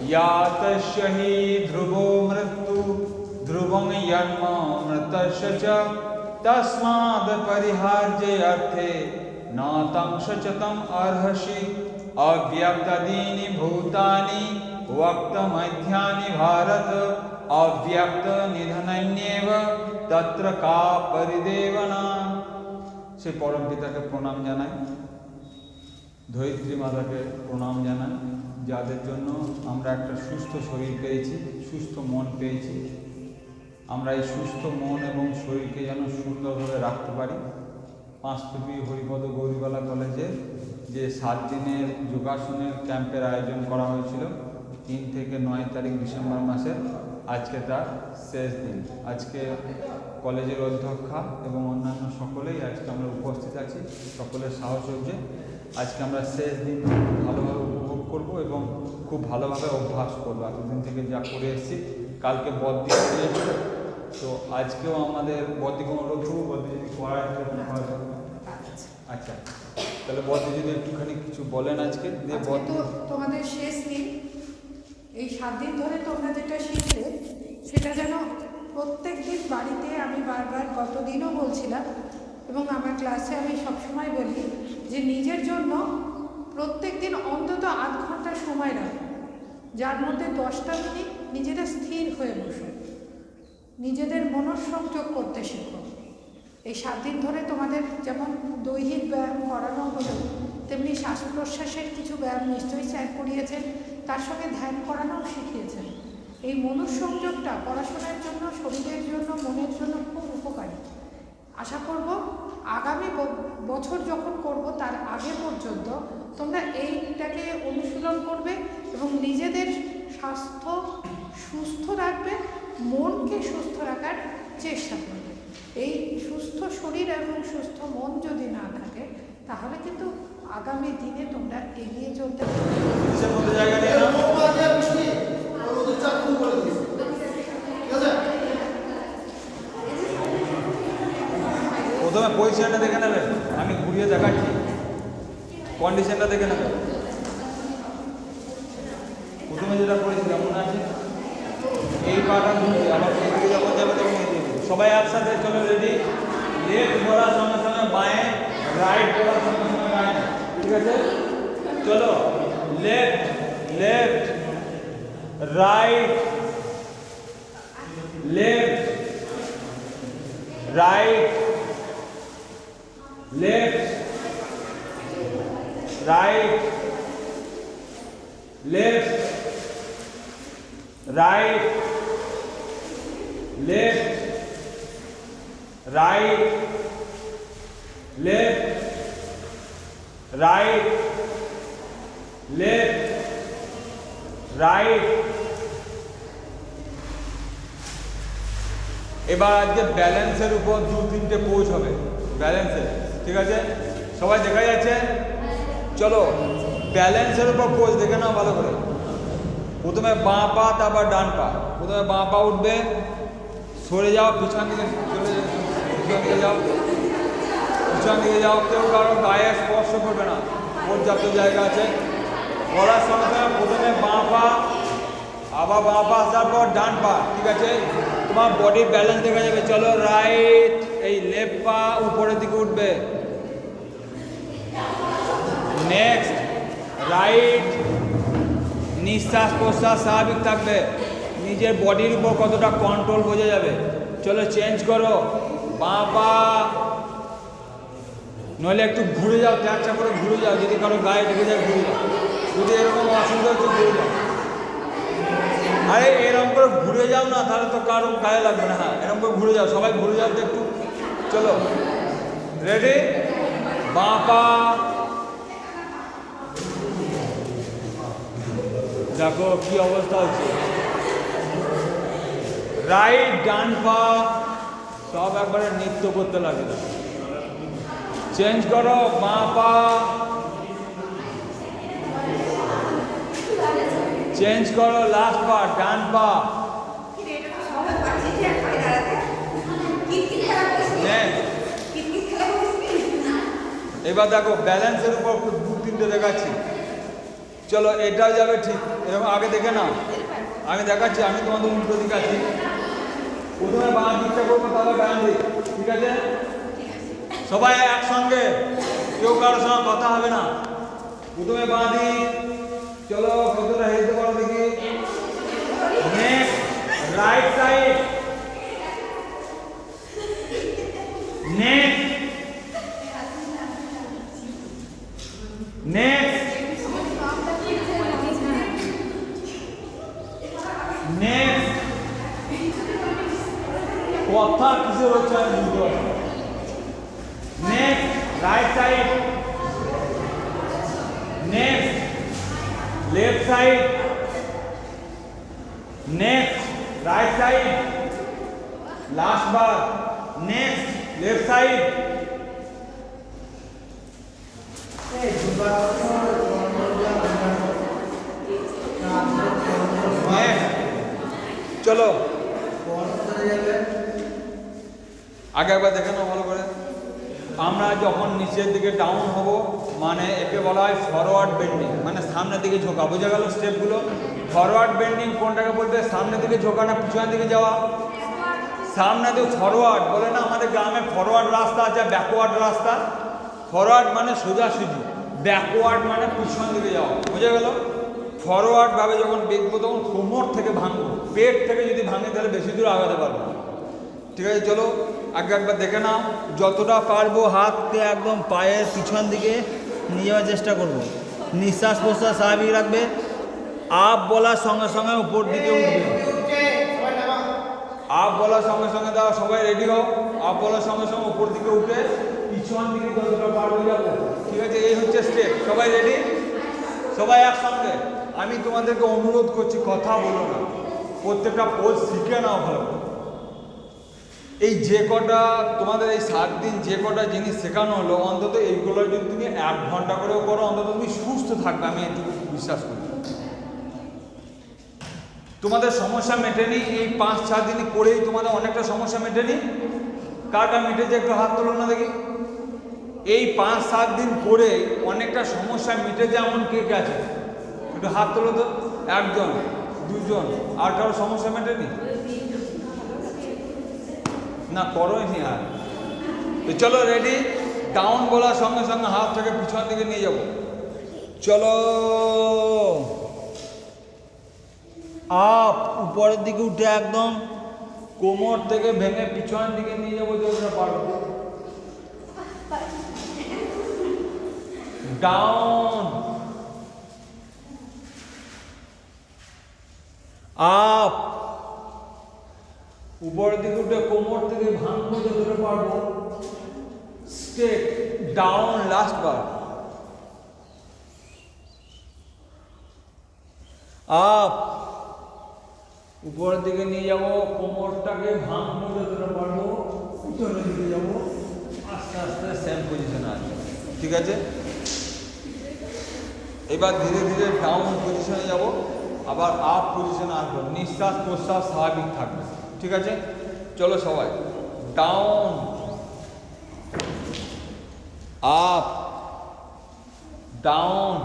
या तस्य हि ध्रुवो मृत्यु ध्रुवं यन्म मृतस्य च तस्माद् परिहार्येऽर्थे न तं शचतम् अर्हसि अव्यक्तादीनि भूतानि वक्तमध्यानि भारत अव्यक्त निधनन्येव तत्र का परिदेवना। से परम पिताके प्रणाम जानाई, धरित्री माताके प्रणाम जानाई, যাদের জন্য আমরা একটা সুস্থ শরীর পেয়েছি, সুস্থ মন পেয়েছি। আমরা এই সুস্থ মন এবং শরীরকে যেন সুন্দরভাবে রাখতে পারি। পাঁচতুপি হরিপদ গৌরীবালা কলেজে যে 7 দিনের যোগাসনের ক্যাম্পের আয়োজন করা হয়েছিল 3 থেকে 9 তারিখ ডিসেম্বর মাসের, আজকে তার শেষ দিন। আজকে কলেজের অধ্যক্ষা এবং অন্যান্য সকলেই আজকে আমরা উপস্থিত আছি, সকলের সাহচর্যে আজকে আমরা শেষ দিন ভালোভাবে উপভোগ করব এবং খুব ভালোভাবে অভ্যাস করবো। এতদিন থেকে যা করে এসেছি, কালকে বদ্দি দিয়েছিল, তো আজকেও আমাদের বদ্দি কোনো রক্ষু বদ্দি যদি করা আচ্ছা, তাহলে বদ্দি যদি একটুখানি কিছু বলেন আজকে। তো তোমাদের শেষ দিন, এই 7 দিন ধরে তোমরা যেটা শিখলে সেটা যেন প্রত্যেক দিন বাড়িতে, আমি বারবার গতদিনও বলছিলাম এবং আমার ক্লাসে আমি সবসময় বলি যে নিজের জন্য প্রত্যেক দিন অন্তত আধ ঘন্টা সময় রাখো, যার মধ্যে 10টা মিনিট নিজেরা স্থির হয়ে বসো, নিজেদের মনঃসংযোগ করতে শেখো। এই 7 দিন ধরে তোমাদের যেমন দৈহিক ব্যায়াম করানো হলো, তেমনি শ্বাস প্রশ্বাসের কিছু ব্যায়াম নিশ্চয়ই স্যার করিয়েছেন, তার সঙ্গে ধ্যান করানোও শিখিয়েছেন। এই মনঃসংযোগটা পড়াশোনার জন্য, শরীরের জন্য, মনের জন্য খুব উপকারী। আশা করব আগামী বছর যখন করব তার আগে পর্যন্ত তোমরা এইটাকে অনুশীলন করবে এবং নিজেদের স্বাস্থ্য সুস্থ রাখবে, মনকে সুস্থ রাখার চেষ্টা করবে। এই সুস্থ শরীর এবং সুস্থ মন যদি না থাকে তাহলে কিন্তু আগামী দিনে তোমরা এগিয়ে চলতে পারবে। প্রথমে পজিশনটা দেখে নেবেন, আমি ঘুরিয়ে দেখাচ্ছি, কন্ডিশনটা দেখে নেবেন। প্রথমে যেটা করেছিলাম মনে আছে, এই পাটা ধুয়ে আবার এদিকে যখন যাবে তখন সবাই একসাথে চলো, রেডি। লেফট করার সঙ্গে সঙ্গে বাঁয়ে, রাইট করার সঙ্গে সঙ্গে রাইট, ঠিক আছে? চলো, left left right left right left right left right left right left right left right। এবার আজকে ব্যালেন্সের উপর 2-3টে পোজ হবে, ব্যালেন্সের, ঠিক আছে? সবাই দেখা যাচ্ছে? চলো ব্যালেন্সের উপর পোজ দেখে নাও ভালো করে। প্রথমে বাঁ পা, তারপর ডান পা। প্রথমে বাঁ পা উঠবে, সরে যাও, পিছন দিকে চলে যাও, পিছন দিকে যাও, পিছন দিকে যাও। কেউ কারো গায়ে স্পর্শ করবে না, পর্যাপ্ত জায়গা আছে। করার সঙ্গে সঙ্গে প্রথমে বাঁ পা, আবার বাঁ পা আসার পর ডান পা, ঠিক আছে? তোমার বডির ব্যালেন্স দেখা যাবে। চলো রাইট, এই লেফট পা উপরের দিকে উঠবে, নেক্সট রাইট, নিঃশ্বাস প্রশ্বাস স্বাভাবিক থাকবে, নিজের বডির উপর কতটা কন্ট্রোল বোঝা যাবে। চলো চেঞ্জ করো, বাঁ পা, নইলে একটু ঘুরে যাও, ট্যাকটা করে ঘুরে যাও, যদি কারো গায়ে ঢেকে যায় ঘুরে যাও, যদি এরকম অসুবিধা হচ্ছে ঘুরে যাও। আরে এরকম করে ঘুরে যাও না, তাহলে তো কারো গায়ে লাগবে না। হ্যাঁ, এরকম করে ঘুরে যাও, সবাই ঘুরে যাও তো একটু। চলো রেডি, বাঁ পা, দেখো কি অবস্থা হচ্ছে, রাইট, ডান পা, সব একবারে নৃত্য করতে লাগে। চেঞ্জ করো, বাঁ পা, চেঞ্জ করো, লাস্ট পা, ডান পা। এবার দেখো ব্যালেন্সের উপর 2-3টে দেখাচ্ছি। চলো এটাও যাবে ঠিক, এরকম আগে দেখে নাও, আমি দেখাচ্ছি, আমি তোমাদের উল্টো দিকে আছি। প্রথমে বাঁ দিকটা করবো, তারপর ডান দিক, ঠিক আছে? সবাই একসঙ্গে, কেউ কারোর সঙ্গে কথা হবে না। প্রথমে বাঁ দিক, চলো কতটা হেলতে পারো দেখি। Next right side, next next next কথা কিসের হচ্ছে আমি বুঝতে পারছি। Next right side, next left side, next right side, last বার, নেক্সট লেফট সাইড। চলো আগে একবার দেখে নাও ভালো করে। আমরা যখন নিচের দিকে ডাউন হব, মানে একে বলা হয় ফরওয়ার্ড বেন্ডিং, মানে সামনের দিকে ঝোঁকা। বোঝা গেল স্টেপগুলো? ফরওয়ার্ড বেন্ডিং কোনটাকে বলতে? সামনের দিকে ঝোঁকা না পিছনের দিকে যাওয়া? সামনে দিকে ফরওয়ার্ড বলে না, আমাদের গ্রামে ফরওয়ার্ড রাস্তা আছে, ব্যাকওয়ার্ড রাস্তা। ফরওয়ার্ড মানে সোজাসুজি, ব্যাকওয়ার্ড মানে পিছন দিকে যাওয়া। বোঝা গেল? ফরওয়ার্ড ভাবে যখন দেখবো তখন কোমর থেকে ভাঙবো, পেট থেকে যদি ভাঙে তাহলে বেশি দূর আগাতে পারবো না। ঠিক আছে, চলো আগে একবার দেখে নাও। যতটা পারবো হাতকে একদম পায়ের পিছন দিকে নিয়ে যাওয়ার চেষ্টা করব। নিঃশ্বাস প্রশ্বাস স্বাভাবিক রাখবে। আপ বলার সঙ্গে সঙ্গে উপর দিকে উঠবে। আপ বলার সঙ্গে সঙ্গে দাও, সবাই রেডি হও। আপ বলার সঙ্গে সঙ্গে উপর দিকে উঠে পিছন দিকে যতটা পারবো যাবো। ঠিক আছে, এই হচ্ছে স্টেপ। সবাই রেডি? সবাই একসঙ্গে। আমি তোমাদেরকে অনুরোধ করছি, কথা বলো না, প্রত্যেকটা পোজ শিখে নাও ভালো। এই যে কটা তোমাদের এই 7 দিন যে কটা জিনিস শেখানো হলো, অন্তত এইগুলো যদি তুমি 1 ঘন্টা করেও করো, অন্তত তুমি সুস্থ থাকবে, আমি এটুকু বিশ্বাস করি। তোমাদের সমস্যা মেটেনি, এই 5-4 দিন করেই তোমাদের অনেকটা সমস্যা মেটেনি। কারটা মিটেছে একটু হাত তোলো না দেখি। এই 5-7 দিন করে অনেকটা সমস্যা মিটেছে এমন কে কে আছে? একটু হাত তোলো তো। 1 জন, 2 জন, আর কারো সমস্যা মেটেনি? না করোই নি আর। তো চলো রেডি। ডাউন বলার সঙ্গে সঙ্গে হাত থেকে পিছন দিকে নিয়ে যাব। চলো আপ, উপরের দিকে উঠে একদম কোমর থেকে ভেঙে পিছনের দিকে নিয়ে যাবো যতটা পারবো। ডাউন, আপ, উপরের দিকে উঠে কোমর থেকে ভাঙবো যতটা পারবো। স্টেপ ডাউন, লাস্ট বার। আপ, উপরের দিকে নিয়ে যাব, কোমরটাকে ভাঙবো যতটা পারবো, পিছনের দিকে যাব, আস্তে আস্তে সেম পজিশনে আসবে। ঠিক আছে, এবার ধীরে ধীরে ডাউন পজিশনে যাব, আবার আপ পজিশনে আসবো। নিঃশ্বাস প্রশ্বাস স্বাভাবিক থাকবে। ঠিক আছে, চলো সবাই। Down, up, down,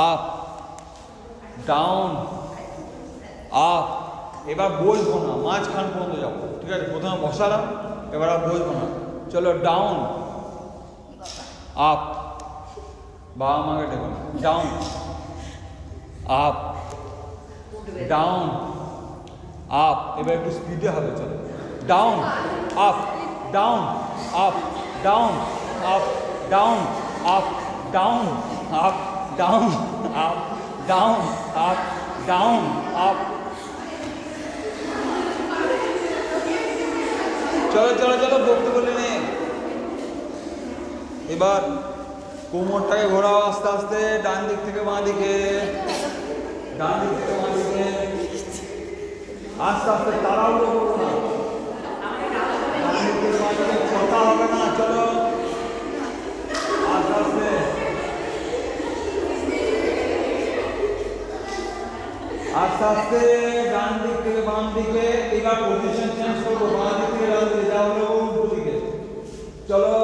up, down, up. এবার বসবো না, মাঝখান পর্যন্ত যাবো। ঠিক আছে, প্রথমে বসালাম, এবার আর বসবো না। চলো ডাউন, আপ, বাবা মাকে দেখো, ডাউন, আপ, ডাউন, আপ। এবার একটু স্পিডে হবে, চলো। Down, up, down, up, down, up, down, up, down, up, down, up, down, up, down, up. চলো চলো চলো, বলতে বলে নে। এবার কোমরটাকে ঘোরাও আস্তে আস্তে, ডান দিক থেকে বাঁ দিকে, ডান দিক থেকে বাঁ দিকে, আস্তে আস্তে। তাড়াহুড়ো করবো না, ডান দিক থেকে বাঁ দিকে, কথা হবে না। চলো আস্তে আস্তে, আস্তে আস্তে, ডান দিক থেকে বাম দিকে। এবার পজিশন চেঞ্জ করবো, বাঁ দিক থেকে ডান দিকে, যা হলো উল্টো দিকে। চলো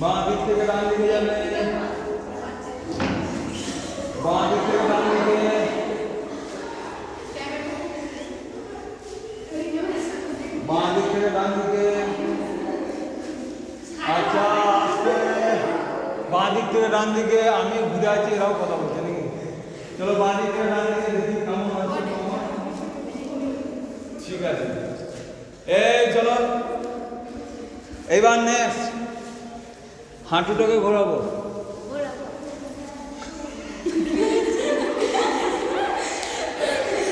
বাঁ দিক থেকে ডান দিকে যাবে, বাঁ দিক থেকে ডান দিকে, বাঁ দিক থেকে ডান দিকে। আচ্ছা আস্তে, বাঁ দিক থেকে ডান দিকে। আমি ঘুরে আছি, এরাও কথা বলছে নাকি? চলো বাঁ দিক থেকে ডান দিকে দেখি কেমন আছে। ঠিক আছে, এই চলো এইবার নেক্সট হাঁটুটাকে ঘোরাবো।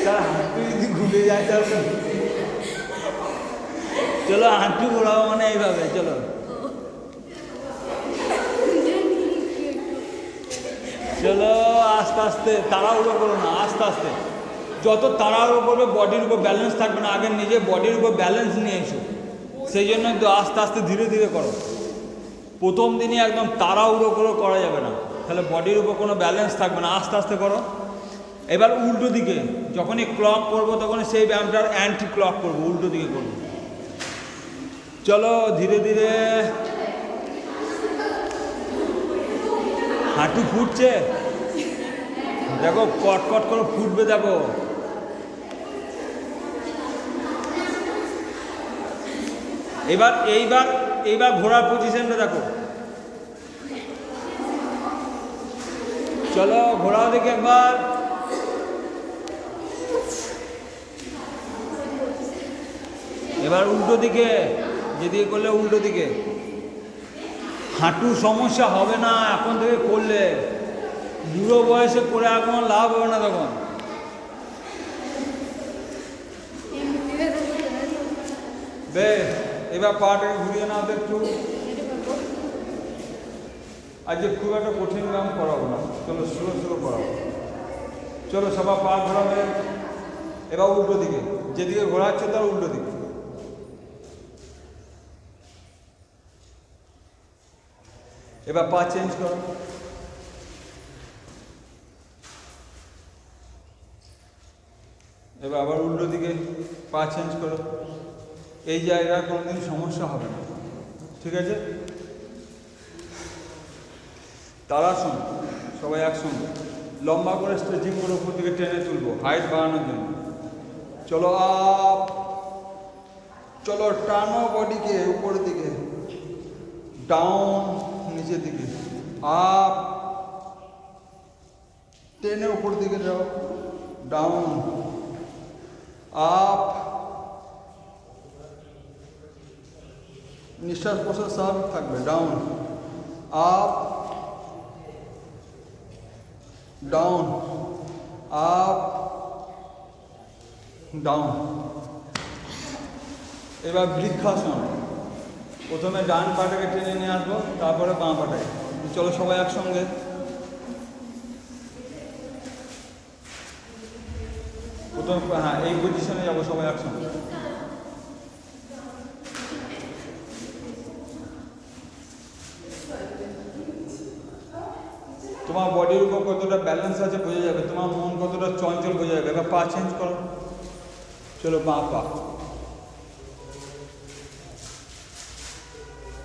তার হাঁটু যদি ঘুরে যায় তাহলে চলো হাঁটু ঘোরাবো, মানে এইভাবে। চলো চলো আস্তে আস্তে, তাড়াহুড়ো করো না, আস্তে আস্তে। যত তাড়াহুড়ো করবে বডির উপর ব্যালেন্স থাকবে না। আগে নিজে বডির উপর ব্যালেন্স নিয়ে এসো, সেই জন্য একটু আস্তে আস্তে ধীরে ধীরে করো। প্রথম দিনই একদম তাড়াহুড়ো করে করা যাবে না, তাহলে বডির উপর কোনো ব্যালেন্স থাকবে না। আস্তে আস্তে করো। এবার উল্টো দিকে যখনই ক্লক করবো তখনই সেই ব্যায়ামটার অ্যান্টি ক্লক করবো, উল্টো দিকে করবো। চলো ধীরে ধীরে। হাঁটু ফুটছে, দেখো কট কট করে ফুটবে, দেখো। এবার এইবার এইবার ঘোরার পজিশনটা দেখো। চলো ঘোরাও দেখি একবার। এবার উল্টো দিকে, যেদিকে করলে উল্টো দিকে। হাঁটু সমস্যা হবে না এখন থেকে করলে, বুড়ো বয়সে করে আর কোনো লাভ হবে না তখন। বেশ, এবার পাটাকে ঘুরিয়ে নাও তো একটু। আজকে খুব একটা কঠিন ব্যায়াম করাবো না, চলো স্লো স্লো করাবো। চলো সবাই পা ঘোরাবে। এবার উল্টো দিকে, যেদিকে ঘোরাচ্ছে তার উল্টো দিকে। এবার পা চেঞ্জ করো। এবার আবার উল্টো দিকে পা চেঞ্জ করো। এই জায়গায় কোনোদিন সমস্যা হবে না, ঠিক আছে? তাড়াসন সবাই একসঙ্গে লম্বা করে স্ট্রেচিং করে উপর দিকে টেনে তুলবো, হাইট বাড়ানোর জন্য। চলো আপ, চলো টানো বডিকে উপরের দিকে, ডাউন নিচের দিকে, আপ টেনে উপর দিকে যাও, ডাউন আপ। নিঃশ্বাস প্রশ্বাস স্বাভাবিক থাকবে, down up down up down. এবার বৃক্ষাসন, প্রথমে ডান পাটাকে টেনে নিয়ে আসবো, তারপরে বাঁ পাটাকে। চলো সবাই একসঙ্গে। প্রথম হ্যাঁ এই পজিশনে যাবো সবাই একসঙ্গে। তোমার বডির উপর কতটা ব্যালেন্স আছে বোঝা যাবে, তোমার মন কতটা চঞ্চল বোঝা যাবে। এবার পা চেঞ্জ করো। চলো বাঁ পা,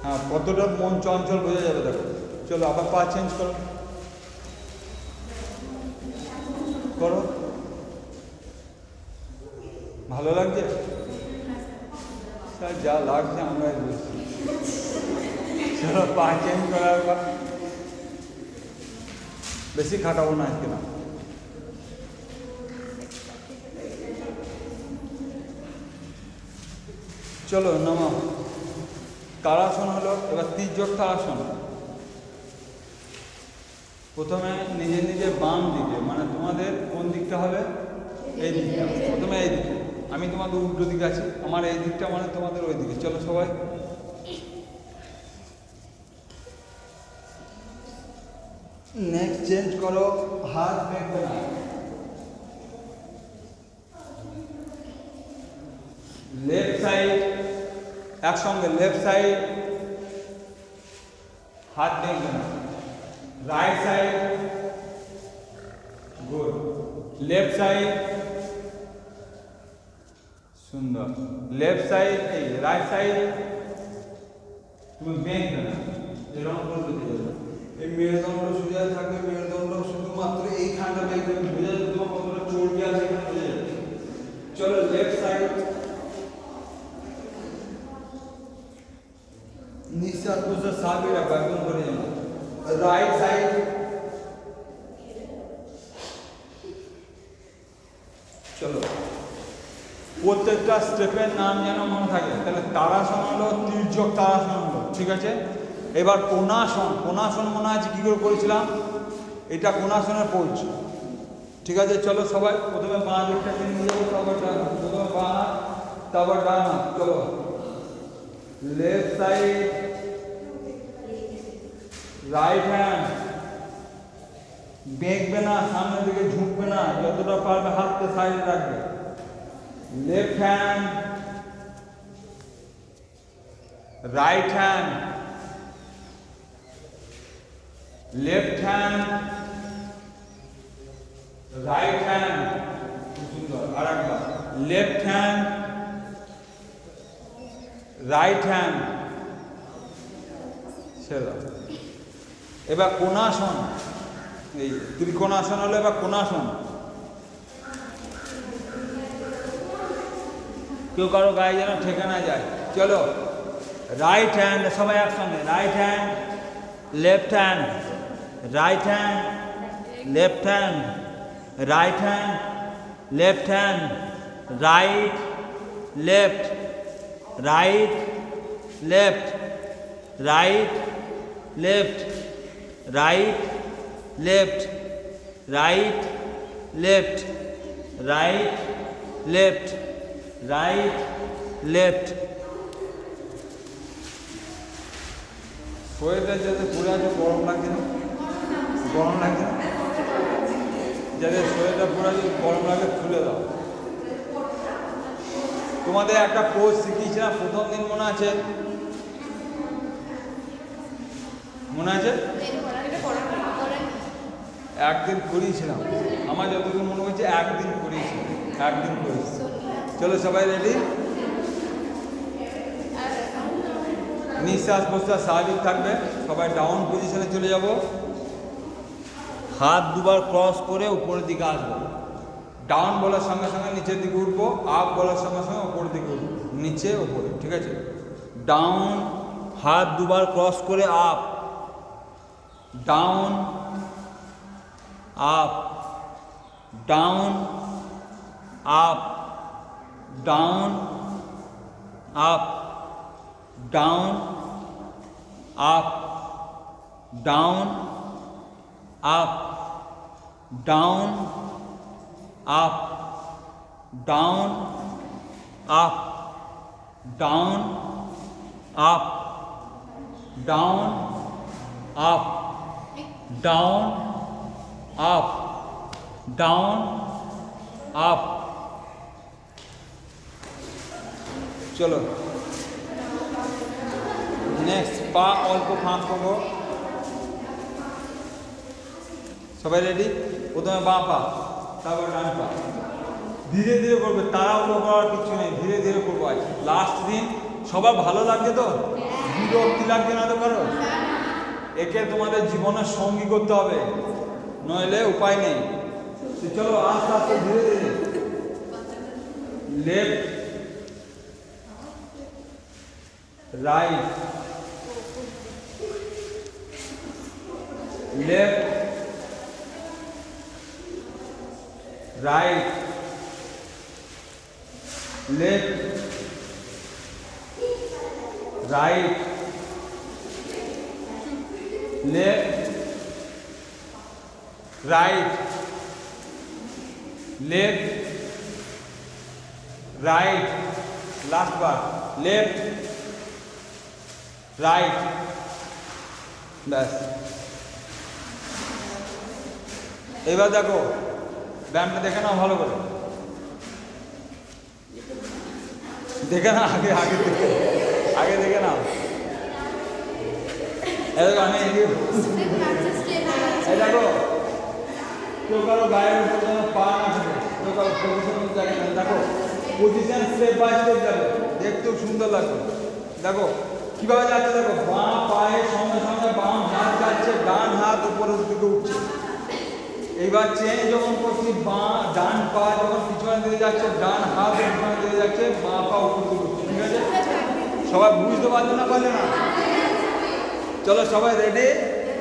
হ্যাঁ কতটা মন চঞ্চল বোঝা যাবে দেখো। চলো আবার পা চেঞ্জ করো, করো। ভালো লাগছে? স্যার যা লাগছে আমরা বুঝছি। চলো পা চেঞ্জ করার পর বেশি খাটাবো না আজকে না। চলো নামাও। তাড়াসন হলো। এবার তীর্যর্থ আসন। প্রথমে নিজের নিজের বাম দিকে, মানে তোমাদের কোন দিকটা হবে? এই দিকটা। প্রথমে এই দিকে, আমি তোমাদের উল্টো দিকে আছি, আমার এই দিকটা মানে তোমাদের ওই দিকে। চলো সবাই। নেক্সট চেঞ্জ করো, হাত দেখবে না। লেফট সাইড একসঙ্গে, লেফট সাইড হাত দেখবে না। Right side, good. Left side, সুন্দর। লেফট সাইড, এই রাইট সাইড তুমি দেখবে না। এরকম করে দিতে যাবে। এই মেরুদণ্ড সোজা থাকবে, মেরুদণ্ড শুধুমাত্র এইখানটা দেখবে, বুঝে যাবে তোমার কতটা চর্বি আছে এখানে বুঝে যাবে। চলো লেফট সাইড, নিঃশ্বাস প্রশ্বাস স্বাভাবিক রাখবে, একদম করে যাবে। রাইট সাইড, চলো প্রত্যেকটা স্টেপের নাম যেন মনে থাকে। তাহলে তারাসন হলো, তির্যক তারাসন হলো, ঠিক আছে। এবার কোণাসন, কোণাসন মনে আছে কী করে করেছিলাম, এটা কোণাসনের পোজ, ঠিক আছে। চলো সবাই প্রথমে বাঁ দিকটা নিয়ে যাবো, তারপর ডান হাত, প্রথমে বাঁ হাত তারপর ডান হাত। চলো লেফট সাইড, রাইট হ্যান্ড, বেঁকবে না, সামনের দিকে ঝুঁকবে না, যতটা পারবে হাতটা সাইডে রাখবে। Left hand, right hand, left hand, right hand, সুন্দর। আর একবার লেফট হ্যান্ড, রাইট হ্যান্ড, ছেড়ে দাও। এবার কোণাসন, এই ত্রিকোণাসন হলো এবার কোণাসন। কেউ কারো গায়ে যেন ঠেকে না যায়। চলো রাইট হ্যান্ড, সবাই একসঙ্গে, right hand, left hand, right hand, left hand, right hand, left hand, right, left, right, left, right, left, right, left, right, left, right, left, right, left. Sweater যাতে পরে আছে গরম লাগছে না, গরম লাগছে না, যাদের সোয়েটার পরে আছে গরম লাগে খুলে দাও। তোমাদের একটা কোর্স শিখিয়েছিলাম প্রথম দিন, মনে আছে? মনে আছে? একদিন করিয়েছিলাম, আমার যতটুকু মনে হচ্ছে একদিন করিয়েছিলাম, একদিন করিয়েছি। চলো সবাই রেডি, নিঃশ্বাস প্রশ্বাস স্বাভাবিক থাকবে, সবাই ডাউন পজিশনে চলে যাব। হাত দুবার ক্রস করে উপরের দিকে আসবো। ডাউন বলার সঙ্গে সঙ্গে নিচের দিকে উঠবো, আপ বলার সঙ্গে সঙ্গে উপরের দিকে উঠবো, নিচে উপরে, ঠিক আছে। ডাউন, হাত দুবার ক্রস করে up, down, up, down, up, down, up, down, up, down, up, down, up, down, up, down, up, down, up, down, up, down, up. চলো নেক্সট, পা অল্প ফাঁক করবো, সবাই রেডি। প্রথমে বাঁ পা, তারপর ডান পা, ধীরে ধীরে করবে, তাড়াহুড়ো করার কিছু নেই, ধীরে ধীরে করবো। আজ লাস্ট দিন, সবার ভালো লাগছে তো? বিরক্তি লাগছে না তো কারো? একে তোমাদের জীবনের সঙ্গী করতে হবে, নইলে উপায় নেই। চলো আস্তে আস্তে ধীরে ধীরে, left, right, left, right, left, right, left, right, left, right, last বার, লেফট, রাইট, ব্যাস। এবার দেখো ব্যায়ামটা দেখে নাও ভালো করে, দেখে না, আগে আগে দেখে, আগে দেখে নাও। আমি দেখো, কেউ কারো গায়ের উপর যেন পা না থাকে, কেউ কারো পজিশন থাকে না। দেখো পজিশন স্টেপ বাই স্টেপ যাবে, দেখতেও সুন্দর লাগবে। দেখো কিভাবে যাচ্ছে দেখো, বাঁ পায়ের সঙ্গে সঙ্গে বাম হাত যাচ্ছে, ডান হাত উপরের দিকে উঠছে। এইবার চেঞ্জ যখন করছি, ডান পা যখন পিছনের দিকে যাচ্ছে, ডান হাত পিছনের দিকে যাচ্ছে, বাঁ পা উপর দিকে উঠছে। ঠিক আছে, সবাই বুঝতে পারছে না? পারলে না? চলো সবাই রেডি।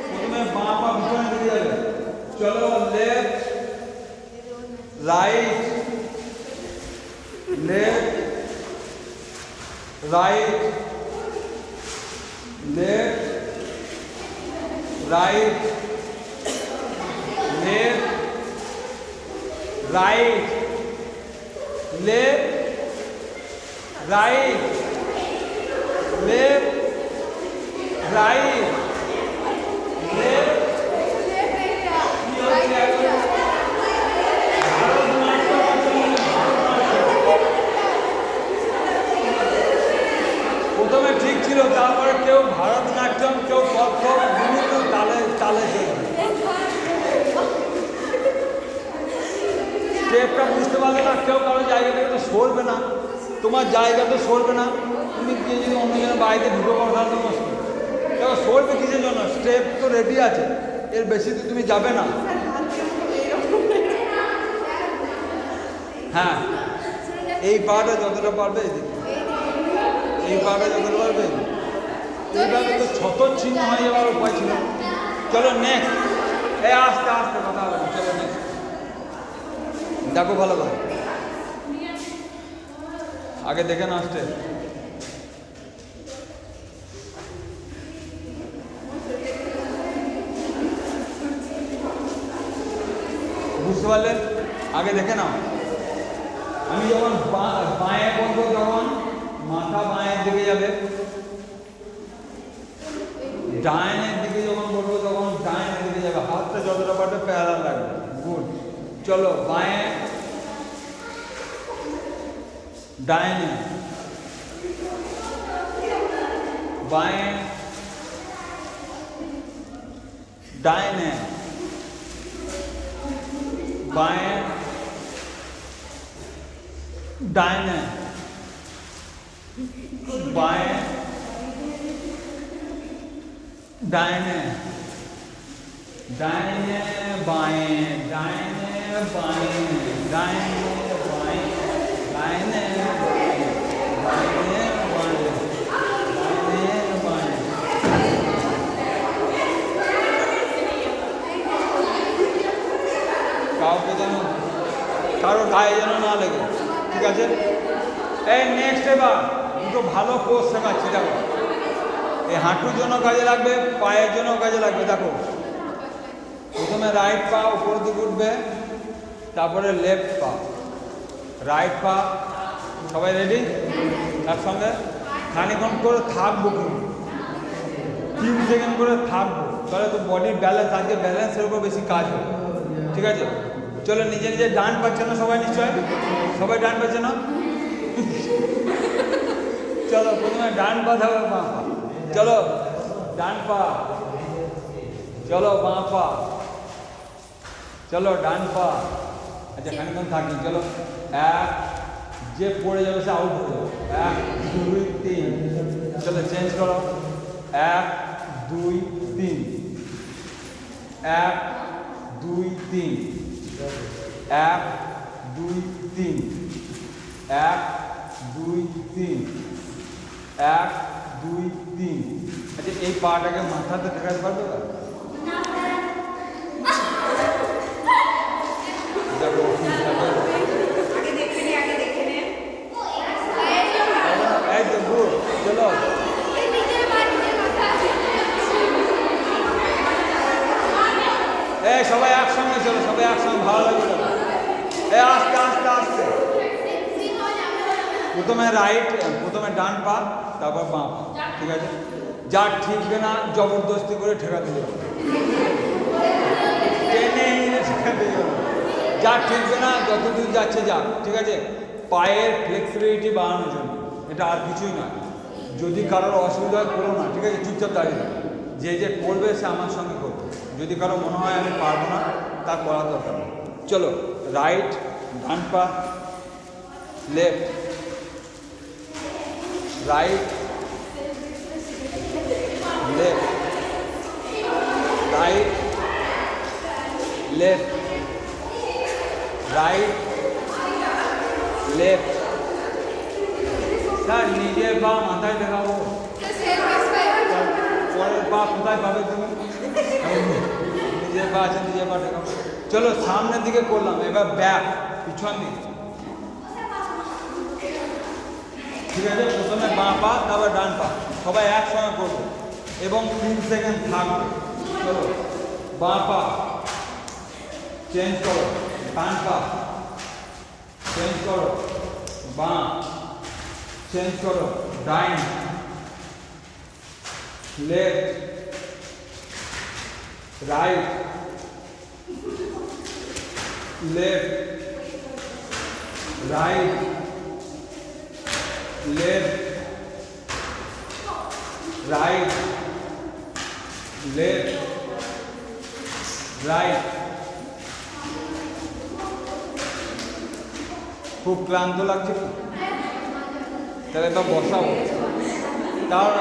প্রথমে বাঁ পা পিছনের দিকে যাবে। চলো, left right, left right, left right, left right, left right, left right, left. প্রথমে ঠিক ছিল, তারপরে কেউ ভারতনাট্যম, কেউ কত্থক, বিভিন্ন তালে তালে চলবে। স্টেপটা বুঝতে পারলে না, কেউ কারো জায়গা থেকে তো সরবে না, তোমার জায়গা তো সরবে না। তুমি গিয়ে যদি অন্যজনের বাড়িতে ঢুকে পড়ো তাহলে তো মুশকিল। দেখো সরবে কিসের জন্য? স্টেপ তো রেডি আছে, এর বেশি তো তুমি যাবে না। হ্যাঁ, এই পাটা যতটা পারবে, এই পাটা যতটা পারবে, এইভাবে তো ছত ছিন্ন হয়ে যাওয়ার উপায় ছিল। চলো নেক্সট, এই আস্তে আস্তে কথা হবে। চলো নেক্সট, দেখো ভালো করে, আগে দেখে না আসতে। বুঝতে পারলে? আগে দেখে নাও। আমি যখন বাঁয়ে বলবো তখন মাথা বাঁয়ের দিকে যাবে, ডাইনের দিকে যখন বলবো তখন ডাইনের দিকে যাবে, হাতটা যতটা পারবে প্যারালাল লাগবে। গুড। চলো, বাঁয়ে ডাইনে, বাঁয়ে ডাইনে, बाएं दाहिने, बाएं दाहिने, दाहिने बाएं, दाहिने बाएं, दाहिने बाएं, दाहिने बाएं, दाहिने बाएं, दाहिने बाएं। কাউকে যেন, কারো গায়ে যেন না লেগে। ঠিক আছে, এই নেক্সট এবার দুটো ভালো কোর্স শেখাচ্ছি। দেখো, এই হাঁটুর জন্য কাজে লাগবে, পায়ের জন্য কাজে লাগবে। দেখো, প্রথমে রাইট পা উপরের দিকে উঠবে, তারপরে লেফট পা, রাইট পা। সবাই রেডি? একসঙ্গে খানিক্ষণ করে থাকবো, 3 সেকেন্ড করে থাকবো, তাহলে তো বডির ব্যালেন্স, আজকে ব্যালেন্সের উপর বেশি কাজ হবে। ঠিক আছে, চলো নিজে নিজে ডান পাচ্ছে না সবাই? নিশ্চয় সবাই ডান পাচ্ছে না? চলো প্রথমে ডান পা, তারপর বাঁ পা। চলো ডান পা, চলো বাঁ পা, চলো ডান পা। আচ্ছা খানিক্ষণ থাকি। চলো, এক, যে পড়ে যাবে সে আউট হয়ে যাবে। 1 2 3। চলো চেঞ্জ করো, 1 2 3, 1 2 3, 1 2 3, 1 2 3, 1 2 3। আচ্ছা এই পাটাকে মাথাতে ঠেকাতে পারবে? চলো সবাই একসঙ্গে, চলো সবাই একসঙ্গে, ভালো লাগবে। আস্তে আস্তে আস্তে, প্রথমে রাইট, প্রথমে ডান পা, তারপর বাঁ পা। ঠিক আছে, যার ঠিকবে না জবরদস্তি করে ঠেকাতে যাবে, টেনে ঠেকাতে যাবে। যার ঠিকবে না যতদূর যাচ্ছে যাক। ঠিক আছে, পায়ের ফ্লেক্সিবিলিটি বাড়ানোর জন্য, এটা আর কিছুই নয়। যদি কারোর অসুবিধা হয় করো না। ঠিক আছে, চুপচাপ দাঁড়িয়ে যাবে। যে যে করবে সে আমার সঙ্গে করবে। যদি কারো মনে হয় আমি পারবো না, তা করার দরকার নেই। চলো রাইট, ডান পা, left, right, left, right, left, right, left. Sir নিজের পা মাথায় দেখাবো, পরের পা কোথায় পাবে তুমি? নিজের পা আছে, নিজের পা দেখাবো। চলো সামনের দিকে করলাম, এবার ব্যাক, পিছন দিকে। ঠিক আছে, প্রথমে বাঁ পা তারপর ডান পা, সবাই একসঙ্গে করবো এবং 3 সেকেন্ড থাকবে। চলো বাঁ পা চেঞ্জ করো, ডান পা চেঞ্জ করো, বাঁ চেঞ্জ করো, ডাইন, left, right, left, right, left, right, left, right. খুব ক্লান্ত লাগছে কি? তাহলে তো বসাবো। তার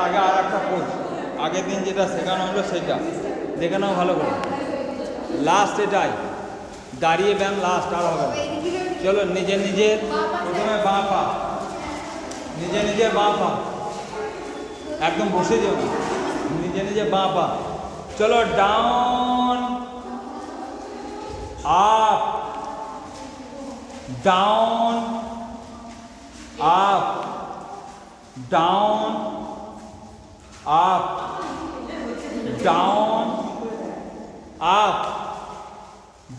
আগে আর একটা পোজ, আগের দিন যেটা শেখানো হলো সেটা দেখে নাও ভালো করে। লাস্ট এটাই, দাঁড়িয়ে ব্যায়াম লাস্ট, আর হবে না। চলো নিজের প্রথমে বাঁ পা, নিজের বাঁ পা, একদম বসে যাও, নিজের বাঁ পা। চলো down, up, down, up, down, up, down, up,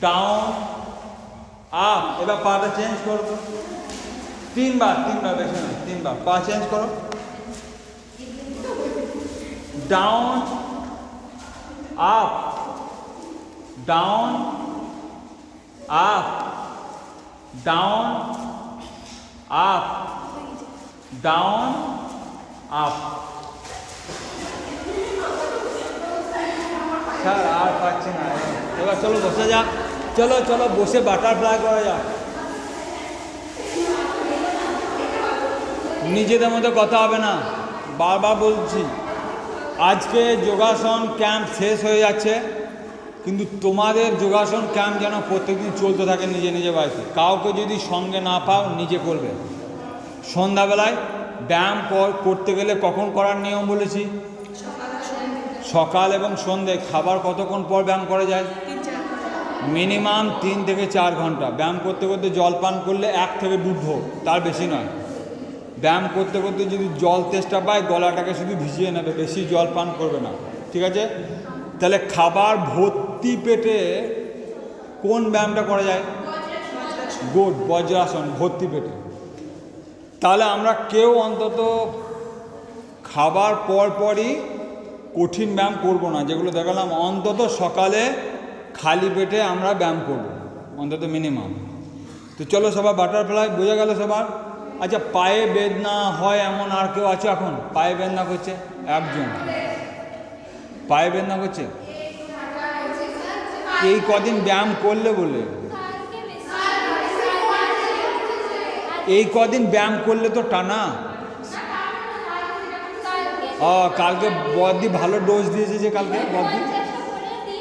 down, up. এবার পাটা চেঞ্জ করো, তিনবার বেশি নয়, তিনবার পা চেঞ্জ করো। Down, up, down, up, down, up, down, up. Sir আর পাচ্ছি না, এবার চলো বসে যাক। চলো বসে বাটারফ্লাই করা যাক। নিজেদের মধ্যে কথা হবে না, বারবার বলছি। আজকে যোগাসন ক্যাম্প শেষ হয়ে যাচ্ছে, কিন্তু তোমাদের যোগাসন ক্যাম্প যেন প্রত্যেকদিন চলতে থাকে নিজে বাড়িতে। কাউকে যদি সঙ্গে না পাও নিজে করবে। সন্ধ্যাবেলায় ব্যায়াম করতে গেলে কখন করার নিয়ম বলেছি? সকাল এবং সন্ধ্যে। খাবার কতক্ষণ পর ব্যায়াম করা যায়? মিনিমাম 3 থেকে 4 ঘন্টা। ব্যায়াম করতে করতে জল পান করলে 1 থেকে 2 ঢোক, তার বেশি নয়। ব্যায়াম করতে করতে যদি জল তেষ্টা পায়, গলাটাকে শুধু ভিজিয়ে নেবে, বেশি জল পান করবে না, ঠিক আছে? তাহলে খাবার ভর্তি পেটে কোন ব্যায়ামটা করা যায়? গুড, বজ্রাসন, ভর্তি পেটে। তাহলে আমরা কেউ অন্তত খাবার পরই কঠিন ব্যায়াম করব না, যেগুলো দেখালাম। অন্তত সকালে খালি পেটে আমরা ব্যায়াম করব, অন্তত মিনিমাম। তো চলো সবার বাটারফ্লাই বোঝা গেল সবার? আচ্ছা, পায়ে বেদনা হয় এমন আর কেউ আছে এখন? পায়ে বেদনা করছে একজন, পায়ে বেদনা করছে এই কদিন ব্যায়াম করলে বলে, এই কদিন ব্যায়াম করলে তো টানা। কালকে বদ্দি ভালো ডোজ দিয়েছে, যে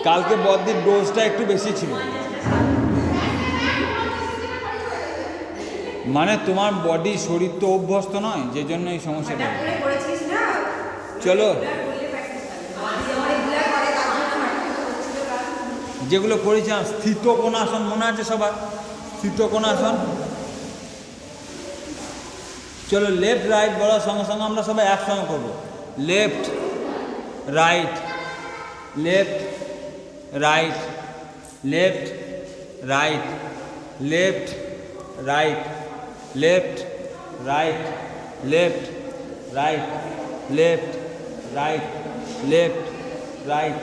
কালকে বদ্দির ডোজটা একটু বেশি ছিল। মানে তোমার বডি, শরীর তো অভ্যস্ত নয়, যে জন্য এই সমস্যাটা। চলো যেগুলো করেছিলাম, স্থিতকোণাসন মনে আছে সবার? স্থিতকোণাসন। চলো লেফট রাইট বলার সঙ্গে সঙ্গে আমরা সবাই একসঙ্গে করবো। Left right, left right, left right, left right, left right, left right, left right, left right,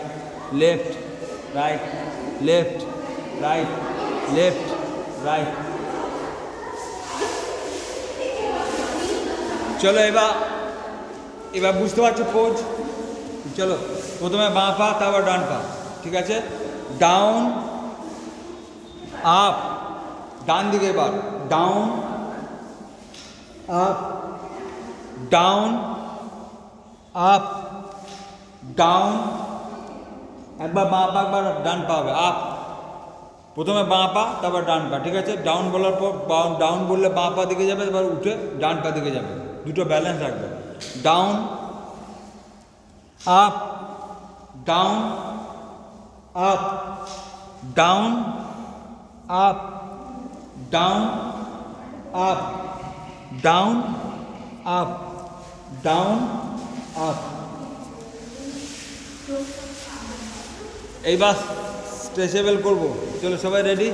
left right, left right, left right. চলো এবার বুঝতে পারছো পোজ? চলো প্রথমে বাঁ পা, তারপর ডান পা, ঠিক আছে? ডাউন, আপ, ডান দিকে এবার down, up, down, up down, একবার বাঁ পা একবার ডান পা হবে। আপ, প্রথমে বাঁ পা তারপর ডান পা, ঠিক আছে? ডাউন বলার পর ডাউন বললে বাঁ পা দিকে যাবে, এবার উঠে ডান পা দিকে যাবে, দুটো ব্যালেন্স রাখবে। Down up down up down up down up down up down up. এইবার স্ট্রেচেবল করবো। চলো সবাই রেডি?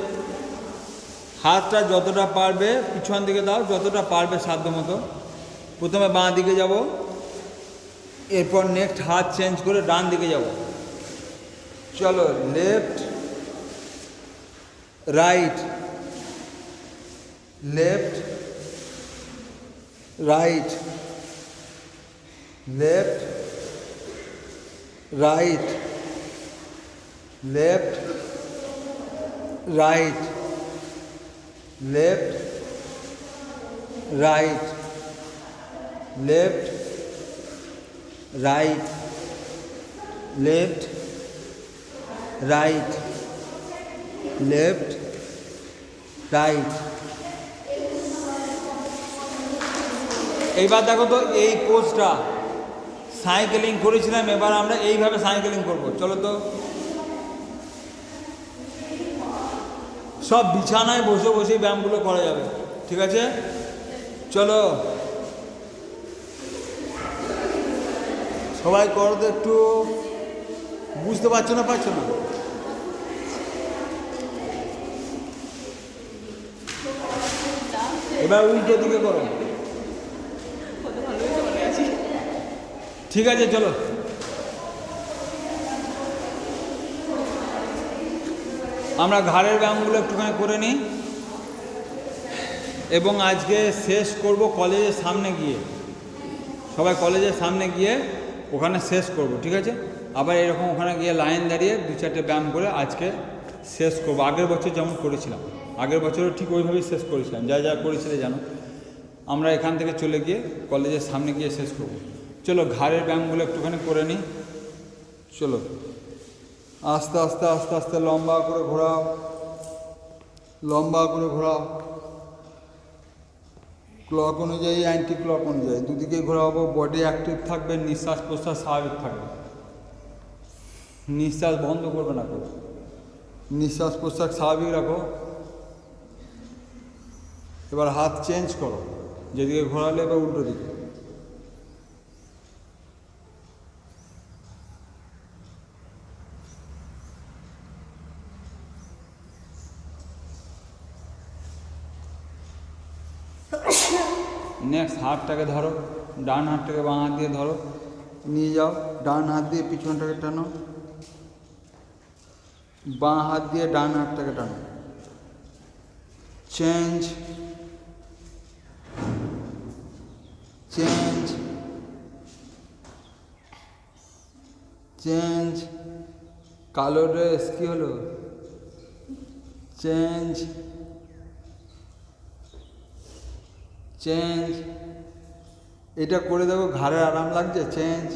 হাতটা যতটা পারবে পিছন দিকে দাও, যতটা পারবে সাধ্য মতো। প্রথমে বাঁ দিকে যাব, এরপর নেক্সট হাত চেঞ্জ করে ডান দিকে যাব। চলো, left right left right left right left right left right left right left right left right. এইবার দেখো তো, এই পোজটা সাইকেলিং করেছিলাম, এবার আমরা এইভাবে সাইকেলিং করব। চলো তো, সব বিছানায় বসে বসেই ব্যায়ামগুলো করা যাবে, ঠিক আছে? চলো সবাই করো তো, একটু বুঝতে পারছো না? এবার উল্টো দিকে করো, ঠিক আছে? চলো, আমরা ঘাড়ের ব্যায়ামগুলো একটুখানি করে নিই এবং আজকে শেষ করব কলেজের সামনে গিয়ে। সবাই কলেজের সামনে গিয়ে ওখানে শেষ করব, ঠিক আছে? আবার এরকম ওখানে গিয়ে লাইন দাঁড়িয়ে 2-4টে ব্যায়াম করে আজকে শেষ করব। আগের বছর যেমন করেছিলাম, আগের বছরও ঠিক ওইভাবেই শেষ করেছিলাম, যা যা করেছিলে জানো। আমরা এখান থেকে চলে গিয়ে কলেজের সামনে গিয়ে শেষ করব। চলো ঘাড়ের ব্যায়ামগুলো একটুখানি করে নিই। চলো, আস্তে আস্তে আস্তে আস্তে লম্বা করে ঘোরাও, লম্বা করে ঘোরাও, ক্লক অনুযায়ী অ্যান্টি ক্লক অনুযায়ী দুদিকে ঘোরাবো। বডি অ্যাক্টিভ থাকবে, নিঃশ্বাস প্রশ্বাস স্বাভাবিক থাকবে, নিঃশ্বাস বন্ধ করবে না, কেউ নিঃশ্বাস প্রশ্বাস স্বাভাবিক রাখো। এবার হাত চেঞ্জ করো, যেদিকে ঘোরালে এবার উল্টো দিকে। নেক্সট হাতটাকে ধরো, ডান হাতটাকে বাঁ হাত দিয়ে ধরো, নিয়ে যাও। ডান হাত দিয়ে পিছনটাকে টানো, বাঁ হাত দিয়ে ডান হাতটাকে টানো। Change change change. কালো ড্রেস কি হলো? Change change. এটা করে দেখো, ঘাড়ে আরাম লাগছে? চেঞ্জ।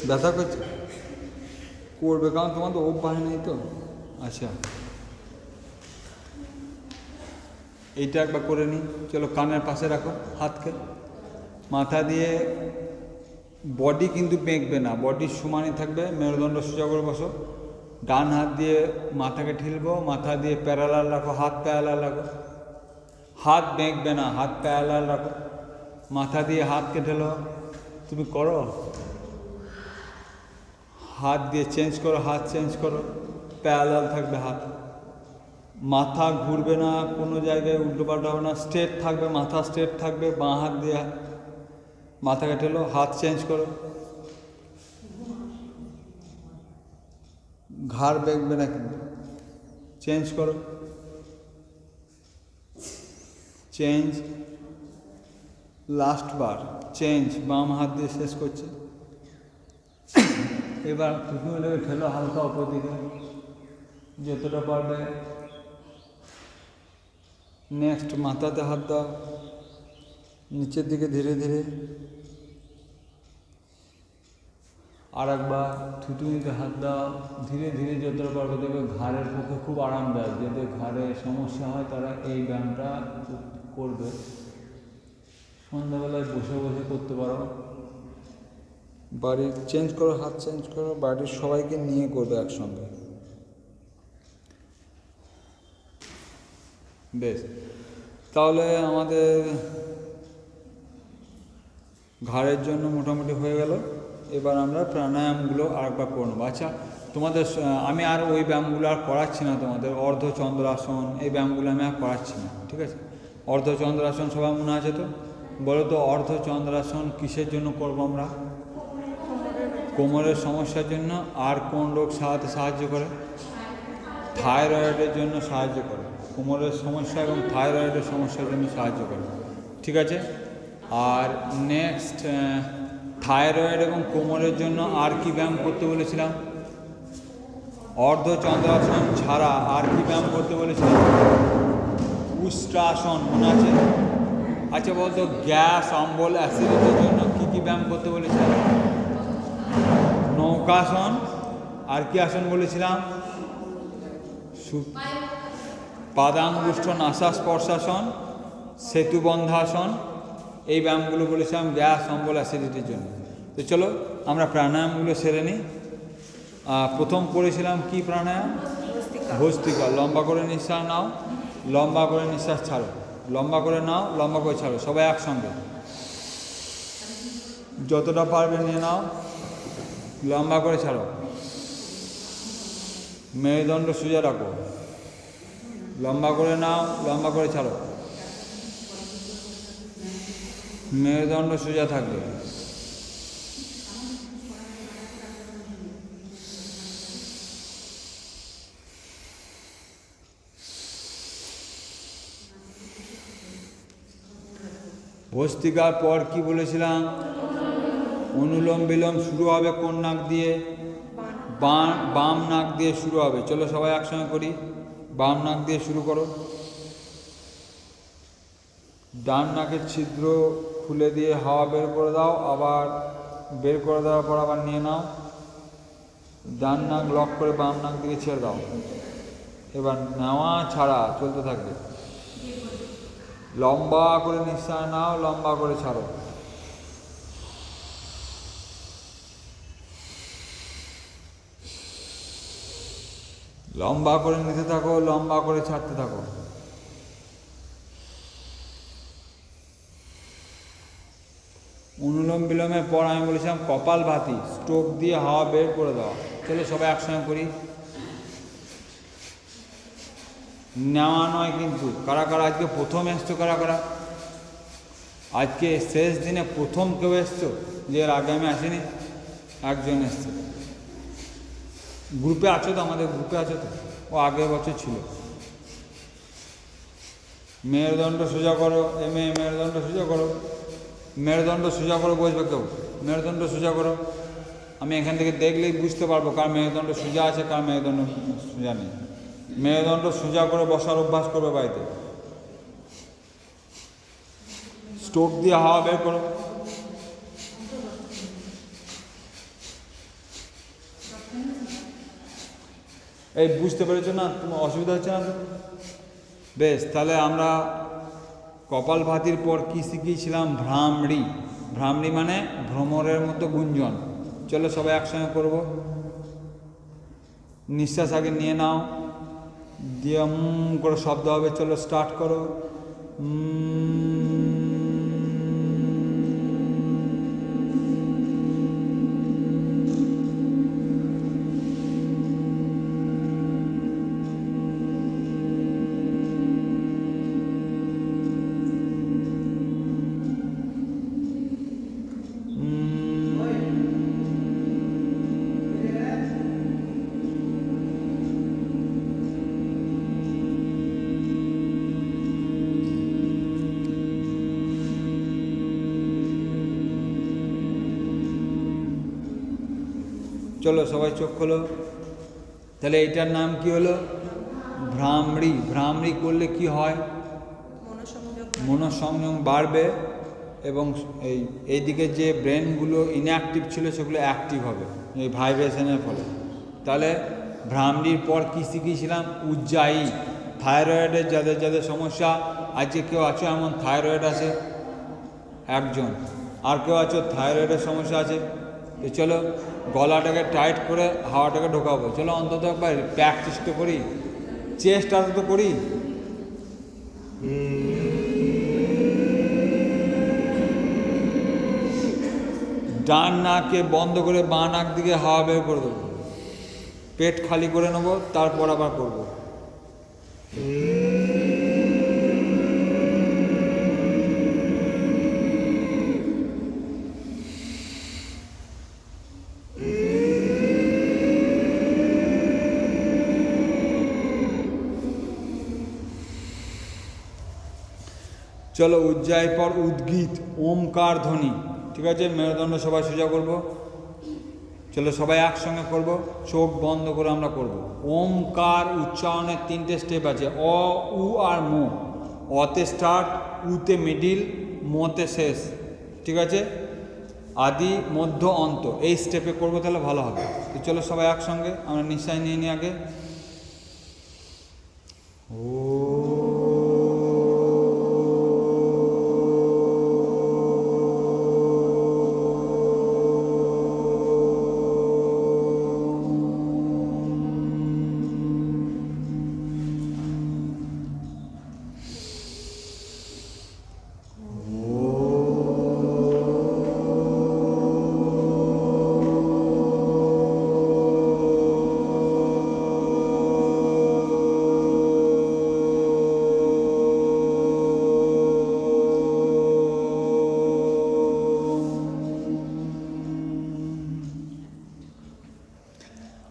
ব্যথা করছে? করবে, কারণ তোমার তো অভ্যাস নেই তো। আচ্ছা, এইটা একবার করে নিই। চলো, কানের পাশে রাখো হাতকে, মাথা দিয়ে বডি কিন্তু বেঁকবে না, বডি সমানই থাকবে, মেরুদণ্ড সোজা করে বসো। ডান হাত দিয়ে মাথাকে ঠেলবো, মাথা দিয়ে প্যারালাল রাখো, হাত প্যারালাল রাখো, হাত বেঁকবে না, হাত প্যারালাল রাখো। মাথা দিয়ে হাতকে ঠেলো, তুমি করো। হাত দিয়ে চেঞ্জ করো, হাত চেঞ্জ করো, প্যারালাল থাকবে হাত, মাথা ঘুরবে না, কোনো জায়গায় উল্টো পাল্টা হবে না, স্ট্রেট থাকবে, মাথা স্ট্রেট থাকবে। বাঁ হাত দিয়ে মাথাকে ঠেলো, হাত চেঞ্জ করো, ঘাড় বেঁকবে না কিন্তু, চেঞ্জ করো, চেঞ্জ। লাস্ট বার চেঞ্জ, বাম হাত দিয়ে শেষ করছে। এবার টুকনোটাকে ঠেলো হালকা ওপর দিকে যতটা পারবে। নেক্সট মাথাতে হাত দাও, নিচের দিকে ধীরে ধীরে। আর একবার থুতুনিতে হাত দাও, ধীরে ধীরে যতটা পারবে দেখবে ঘাড়ের পক্ষে খুব আরামদায়ক। যাদের ঘাড়ে সমস্যা হয় তারা এই ব্যায়ামটা করবে, সন্ধ্যাবেলায় বসে বসে করতে পারো। বাড়ির চেঞ্জ করো, হাত চেঞ্জ করো, বাড়ির সবাইকে নিয়ে করবে একসঙ্গে। বেশ, তাহলে আমাদের ঘাড়ের জন্য মোটামুটি হয়ে গেল। এবার আমরা প্রাণায়ামগুলো আরেকবার করে নেবো। আচ্ছা, তোমাদের আমি আর ওই ব্যায়ামগুলো আর করাচ্ছি না, তোমাদের অর্ধচন্দ্রাসন এই ব্যায়ামগুলো আমি আর করাচ্ছি না, ঠিক আছে? অর্ধচন্দ্রাসন সবাই মনে আছে তো? বলো তো অর্ধচন্দ্রাসন কিসের জন্য করবো আমরা? কোমরের সমস্যার জন্য। আর কোন রোগ সারাতে সাহায্য করে? থাইরয়েডের জন্য সাহায্য করে। কোমরের সমস্যা এবং থাইরয়েডের সমস্যার জন্য সাহায্য করে, ঠিক আছে? আর নেক্সট, থাইরয়েড এবং কোমরের জন্য আর কি ব্যায়াম করতে বলেছিলাম? অর্ধচন্দ্রাসন ছাড়া আর কি ব্যায়াম করতে বলেছিলাম? উষ্ট্রাসন, মনে আছে? আচ্ছা বলতো, গ্যাস অম্বল অ্যাসিডিটির জন্য কী কী ব্যায়াম করতে বলেছিলাম? নৌকাসন। আর কি আসন বলেছিলাম? পাদাঙ্গুষ্ঠ নাসাস্পর্শাসন, সেতুবন্ধাসন, এই ব্যায়ামগুলো বলেছিলাম গ্যাস অম্বল অ্যাসিডিটির জন্য। তো চলো আমরা প্রাণায়ামগুলো সেরে নিই। প্রথম করেছিলাম কি প্রাণায়াম? ভস্ত্রিকা। লম্বা করে নিঃশ্বাস নাও, লম্বা করে নিঃশ্বাস ছাড়ো, লম্বা করে নাও, লম্বা করে ছাড়ো, সবাই একসঙ্গে যতটা পারবে নিয়ে নাও, লম্বা করে ছাড়ো। মেরুদণ্ড সোজা রাখো, লম্বা করে নাও, লম্বা করে ছাড়ো, মেরুদণ্ড সোজা থাকবে। ভস্ত্রিকার পর কি বলেছিলাম? অনুলোম বিলোম শুরু হবে কোন নাক দিয়ে? বাম নাক দিয়ে শুরু হবে। চলো সবাই একসঙ্গে করি। বাম নাক দিয়ে শুরু করো। ডান নাকের ছিদ্র খুলে দিয়ে হাওয়া বের করে দাও, আবার বের করে দেওয়ার পর আবার নিয়ে নাও। ডান নাক লক করে বাম নাক দিকে ছেড়ে দাও। এবার নেওয়া ছাড়া চলতে থাকবে। লম্বা করে নিঃশ্বাস নাও, লম্বা করে ছাড়ো। লম্বা করে নিতে থাকো, লম্বা করে ছাড়তে থাকো। অনুলোম বিলোমের পর আমি বলেছিলাম কপালভাতি, স্ট্রোক দিয়ে হাওয়া বের করে দেওয়া। চলো সবাই একসঙ্গে করি। নেওয়া নয় কিন্তু। কারা কারা আজকে প্রথম এসছো? কারা কারা আজকে শেষ দিনে প্রথম কেউ এসছো? যে এর আগে আমি আসিনি? একজন এসছে। গ্রুপে আছো তো? আমাদের গ্রুপে আছো তো? ও আগের বছর ছিল। মেরুদণ্ড সোজা করো। মেরুদণ্ড সোজা করো, মেরুদণ্ড সোজা করে বসবে কেউ? মেরুদণ্ড সোজা করো। আমি এখান থেকে দেখলেই বুঝতে পারবো কার মেরুদণ্ড সোজা আছে, কার মেরুদণ্ড সোজা নেই। মেরুদণ্ড সোজা করে বসার অভ্যাস করবে বাড়িতে। স্ট্রোক দিয়ে হাওয়া বের করো। এই বুঝতে পেরেছো না? তোমার অসুবিধা হচ্ছে না? বেশ, তাহলে আমরা কপালভাতির পর কি শিখিয়েছিলাম? ভ্রামরি। ভ্রামরি মানে ভ্রমরের মতো গুঞ্জন। চলো সবাই একসঙ্গে করব। নিঃশ্বাস আগে নিয়ে নাও, দিয়ে করে শব্দ হবে। চলো স্টার্ট করো। চলো সবাই চোখ খোলো। তাহলে এইটার নাম কি হলো? ভ্রামরি। ভ্রামরি করলে কি হয়? মনঃসংযোগ বাড়বে এবং এইদিকে যে ব্রেনগুলো ইনঅ্যাক্টিভ ছিল সেগুলো অ্যাক্টিভ হবে। এই ভাইব্রেশনের ফলে। তাহলে ভ্রামরির পর কী শিখিয়েছিলাম? উজ্জায়ী। থাইরয়েডের যাদের যাদের সমস্যা, আজকে কেউ আছো এমন থাইরয়েড আছে একজন, আর কেউ আছো থাইরয়েডের সমস্যা আছে, তো চলো গলাটাকে টাইট করে হাওয়াটাকে ঢোকাবো। চলো অন্তত একবার প্র্যাকটিস তো করি, চেষ্টা তো করি। ডান নাকে বন্ধ করে বাঁ নাক দিকে হাওয়া বের করে দেবো, পেট খালি করে নেবো, তারপর আবার করবো। চলো উজ্জায় পর উদ্গীত, ওমকার ধ্বনি। ঠিক আছে, মেরুদণ্ড সবাই সোজা করবো। চলো সবাই একসঙ্গে করব, চোখ বন্ধ করে আমরা করব। ওমকার উচ্চারণের 3টে স্টেপ আছে, অ, উ আর মো। অতে স্টার্ট, উতে মিডিল, মোতে শেষ। ঠিক আছে, আদি মধ্য অন্ত, এই স্টেপে করবো, তাহলে ভালো হবে। তো চলো সবাই একসঙ্গে আমরা নিঃশ্বাস নিয়ে নিই আগে। ও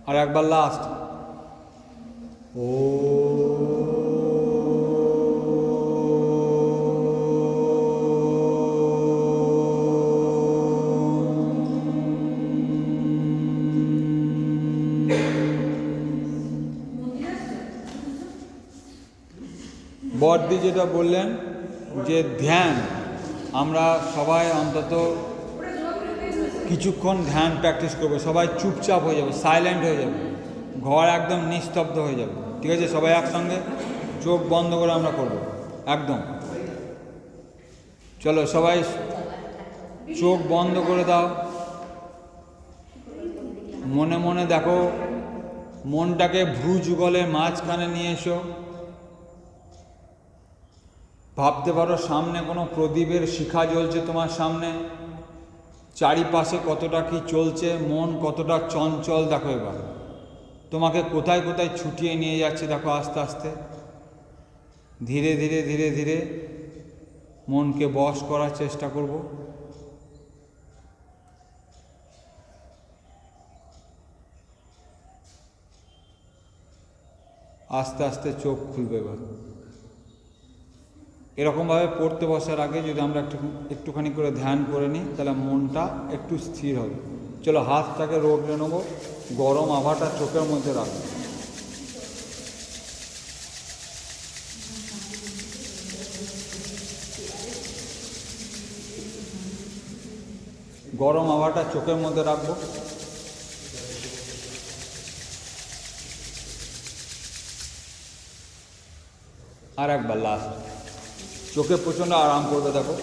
আর একবার লাস্ট, ও বড়দি যেটা বললেন যে ধ্যান, আমরা সবাই অন্তত কিছুক্ষণ ধ্যান প্র্যাকটিস করবো। সবাই চুপচাপ হয়ে যাবে, সাইলেন্ট হয়ে যাবে, ঘর একদম নিস্তব্ধ হয়ে যাবে। ঠিক আছে, সবাই একসঙ্গে চোখ বন্ধ করে আমরা করব একদম। চলো সবাই চোখ বন্ধ করে দাও, মনে মনে দেখো, মনটাকে ভ্রু যুগলের মাঝখানে নিয়ে এসো। ভাবতে পারো সামনে কোনো প্রদীপের শিখা জ্বলছে তোমার সামনে, চারিপাশে কতটা কি চলছে, মন কতটা চঞ্চল দেখো। এবার তোমাকে কোথায় কোথায় ছুটিয়ে নিয়ে যাচ্ছে দেখো, আস্তে আস্তে ধীরে ধীরে ধীরে ধীরে মনকে বশ করার চেষ্টা করব। আস্তে আস্তে চোখ খুলবে। এবার এরকমভাবে পড়তে বসার আগে যদি আমরা একটুখানি করে ধ্যান করে নিই, তাহলে মনটা একটু স্থির হবে। চলো হাতটাকে রগড়ে নেবো, গরম আভাটা চোখের মধ্যে রাখবো। গরম আভাটা চোখের মধ্যে রাখবো। আর একবার লাস্ট, চোখে প্রচণ্ড আরাম করবে দেখো।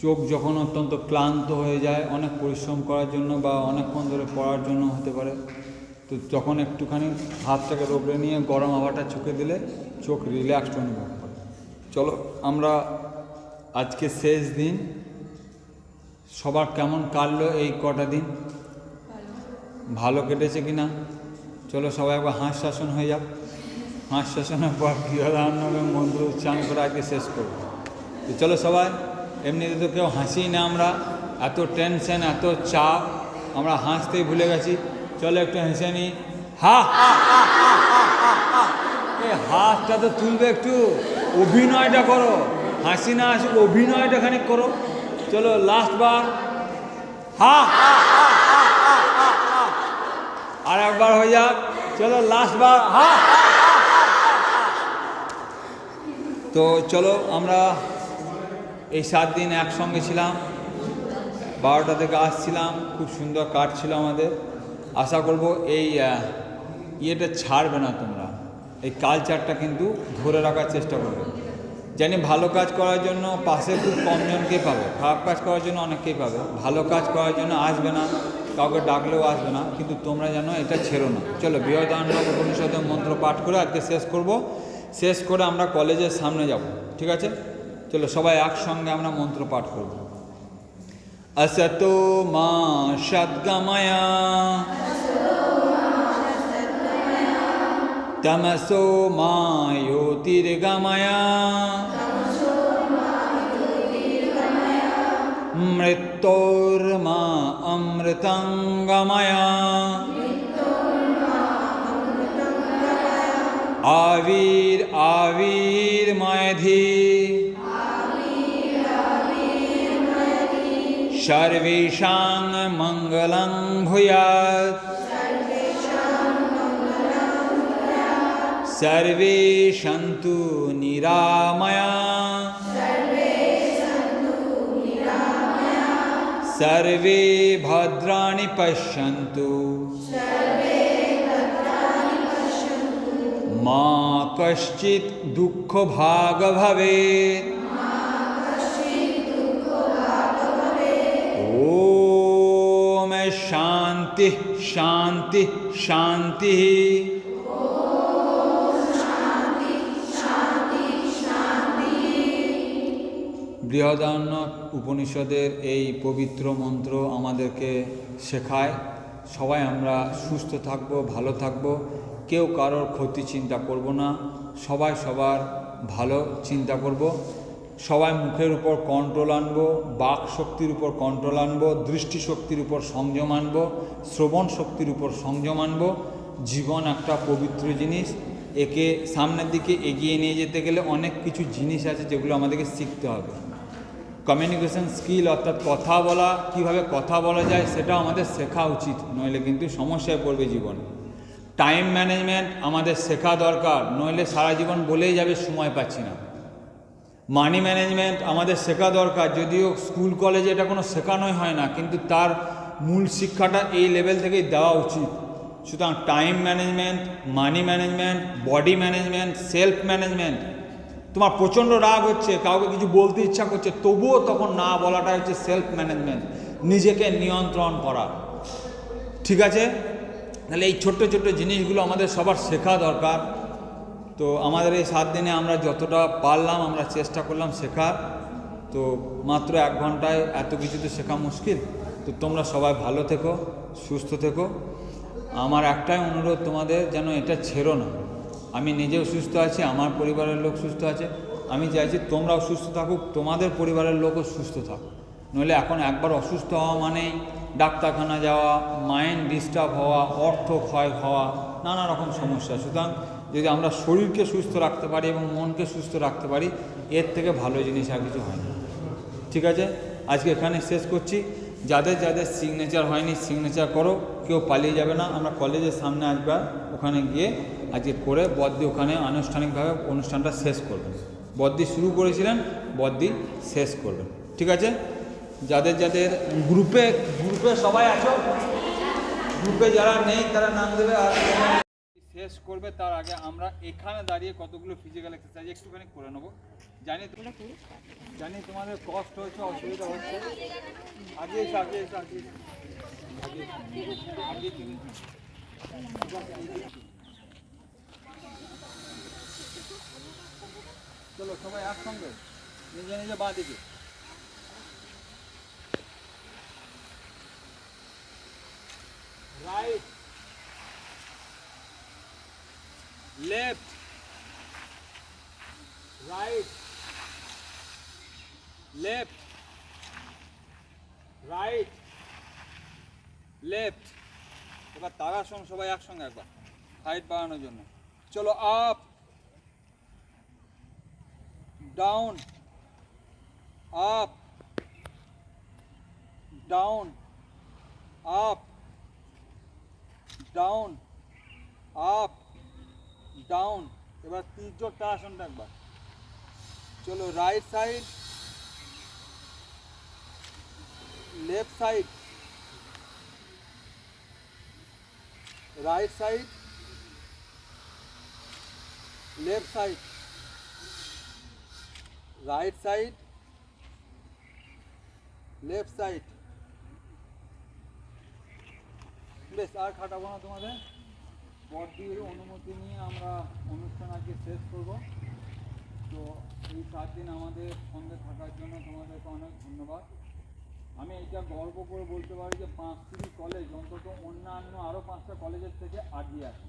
চোখ যখন অত্যন্ত ক্লান্ত হয়ে যায়, অনেক পরিশ্রম করার জন্য বা অনেকক্ষণ ধরে পড়ার জন্য হতে পারে, তো তখন একটুখানি হাতটাকে রগড়ে নিয়ে গরম হাওয়াটা চোখে দিলে চোখ রিল্যাক্সড অনুভব করে। চলো আমরা আজকে শেষ দিন, সবার কেমন কাটলো এই কটা দিন? ভালো কেটেছে কি না? চলো সবাই একবার হাঁস শাসন হয়ে যাক। হাঁস শাসনের পর গৃহধারণের মন্ত্র উচ্চারণ করে আজকে শেষ করব। তো চলো সবাই, এমনিতে তো কেউ হাসি না, আমরা এত টেনশন এত চাপ, আমরা হাসতেই ভুলে গেছি। চলো একটু হেসে নিই, হা এই হাতটা তো তুলবে, একটু অভিনয়টা করো, হাসি না হাসি অভিনয়টা খানিক করো। চলো লাস্ট বার, হা আর একবার হয়ে যাক। চলো লাস্ট বার, হা। তো চলো আমরা এই 7 দিন একসঙ্গে ছিলাম, 12টা থেকে আসছিলাম, খুব সুন্দর কাটছিল আমাদের। আশা করব এই ইয়েটা ছাড়বে না তোমরা, এই কালচারটা কিন্তু ধরে রাখার চেষ্টা করবে। জানি ভালো কাজ করার জন্য পাশে খুব কমজনকেই পাবে, খারাপ কাজ করার জন্য অনেককেই পাবে, ভালো কাজ করার জন্য আসবে না, কাউকে ডাকলেও আসবে না, কিন্তু তোমরা যেন এটা ছেড়ো না। চলো বৃহদারণ্যক উপনিষদের মন্ত্র পাঠ করে আজকে শেষ করব, শেষ করে আমরা কলেজের সামনে যাব, ঠিক আছে? চলো সবাই একসঙ্গে আমরা মন্ত্র পাঠ করব। असतो मा सद्गमया तमसो मा ज्योतिर्गमया मृत्योर्मा अमृतंगमया आविर्मयधि सर्वेषां मंगलं भूयात् सर्वे सन्तु निरामया सर्वे भद्राणि पश्यन्तु मा कश्चित् दुःखभाग् भवेत्। ओम शांति शांति शांति। বৃহদারণ্যক উপনিষদের এই পবিত্র মন্ত্র আমাদেরকে শেখায় সবাই আমরা সুস্থ থাকব, ভালো থাকব, কেউ কারোর ক্ষতি চিন্তা করব না, সবাই সবার ভালো চিন্তা করব, সবাই মুখের উপর কন্ট্রোল আনবো, বাক শক্তির উপর কন্ট্রোল আনবো, দৃষ্টিশক্তির উপর সংযম আনবো, শ্রবণ শক্তির উপর সংযম আনবো। জীবন একটা পবিত্র জিনিস, একে সামনের দিকে এগিয়ে নিয়ে যেতে গেলে অনেক কিছু জিনিস আছে যেগুলো আমাদেরকে শিখতে হবে। কমিউনিকেশন স্কিল অর্থাৎ কথা বলা, কিভাবে কথা বলা যায় সেটা আমাদের শেখা উচিত, নইলে কিন্তু সমস্যায় পড়বে জীবনে। টাইম ম্যানেজমেন্ট আমাদের শেখা দরকার, নইলে সারা জীবন বলেই যাবে সময় পাচ্ছি না। মানি ম্যানেজমেন্ট আমাদের শেখা দরকার, যদিও স্কুল কলেজে এটা কোনো শেখানোই হয় না, কিন্তু তার মূল শিক্ষাটা এই লেভেল থেকেই দেওয়া উচিত। সুতরাং time management, money management, body management, self management. তোমার প্রচণ্ড রাগ হচ্ছে, কাউকে কিছু বলতে ইচ্ছা করছে, তবুও তখন না বলাটা হচ্ছে সেলফ ম্যানেজমেন্ট, নিজেকে নিয়ন্ত্রণ করা, ঠিক আছে? তাহলে এই ছোট্ট ছোট্ট জিনিসগুলো আমাদের সবার শেখা দরকার। তো আমাদের এই 7 দিনে আমরা যতটা পারলাম আমরা চেষ্টা করলাম শেখার। তো মাত্র 1 ঘন্টায় এত কিছু তো শেখা মুশকিল। তো তোমরা সবাই ভালো থেকো, সুস্থ থেকো। আমার একটাই অনুরোধ তোমাদের, যেন এটা ছেড়ো না। আমি নিজেও সুস্থ আছি, আমার পরিবারের লোক সুস্থ আছে, আমি চাইছি তোমরাও সুস্থ থাকুক, তোমাদের পরিবারের লোকও সুস্থ থাকুক। নইলে এখন একবার অসুস্থ হওয়া মানেই ডাক্তারখানা যাওয়া, মাইন্ড ডিস্টার্ব হওয়া, অর্থ ক্ষয় হওয়া, নানা রকম সমস্যা। সুতরাং যদি আমরা শরীরকে সুস্থ রাখতে পারি এবং মনকে সুস্থ রাখতে পারি, এর থেকে ভালো জিনিস আর কিছু হয় না, ঠিক আছে? আজকে এখানে শেষ করছি। যাদের যাদের সিগনেচার হয়নি সিগনেচার করো, কেউ পালিয়ে যাবে না। আমরা কলেজের সামনে একবার ওখানে গিয়ে আজকে করে বদ্দি ওখানে আনুষ্ঠানিকভাবে অনুষ্ঠানটা শেষ করবেন। বদ্দি শুরু করেছিলেন, বদ্দি শেষ করবেন, ঠিক আছে? যাদের যাদের গ্রুপে সবাই আছো, গ্রুপে যারা নেই তারা নাম দেবে। আর শেষ করবে তার আগে আমরা এখানে দাঁড়িয়ে কতগুলো ফিজিক্যাল এক্সারসাইজ একটুখানি করে নেবো। জানি তোমাদের কষ্ট হচ্ছে, অসুবিধা হচ্ছে। আগে চলো সবাই একসঙ্গে নিজে নিজে বাঁ দিকে। Right, left, right, left, right, left. এবার তারাসন সবাই একসঙ্গে একবার হাইট বাড়ানোর জন্য। চলো up, down, up, down, up, down, up, down. এবার 3 জোড় তারাসনটা একবার। চলো right side, left side, right side, left side, right side, left side. বেশ আর খাটাবো না তোমাদের, বড়দির অনুমতি নিয়ে আমরা অনুষ্ঠান আজকে শেষ করব। তো এই 7 দিন আমাদের সঙ্গে থাকার জন্য তোমাদেরকে অনেক ধন্যবাদ। আমি এইটা গর্ব করে বলতে পারি যে পাঁচটি কলেজ অন্তত অন্যান্য আরও 5টা কলেজের থেকে আগিয়ে আছে।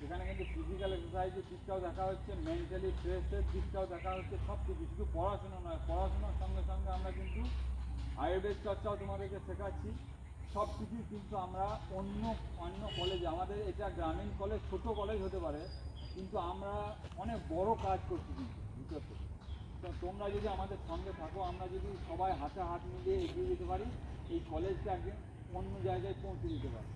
এখানে কিন্তু ফিজিক্যাল এক্সারসাইজের দিকটাও দেখা হচ্ছে, মেন্টালি স্ট্রেসের দিকটাও দেখা হচ্ছে, সব কিছু, শুধু পড়াশোনা নয়, পড়াশোনার সঙ্গে সঙ্গে আমরা কিন্তু আয়ুর্বেদ চর্চাও তোমাদেরকে শেখাচ্ছি। সব কিছুই কিন্তু আমরা অন্য অন্য কলেজে, আমাদের এটা গ্রামীণ কলেজ, ছোট কলেজ হতে পারে, কিন্তু আমরা অনেক বড় কাজ করছি কিন্তু ভিতর থেকে। তো তোমরা যদি আমাদের সঙ্গে থাকো, আমরা যদি সবাই হাতে হাত মিলিয়ে এগিয়ে যেতে পারি, এই কলেজটা একদিন অন্য জায়গায় পৌঁছে দিতে পারি।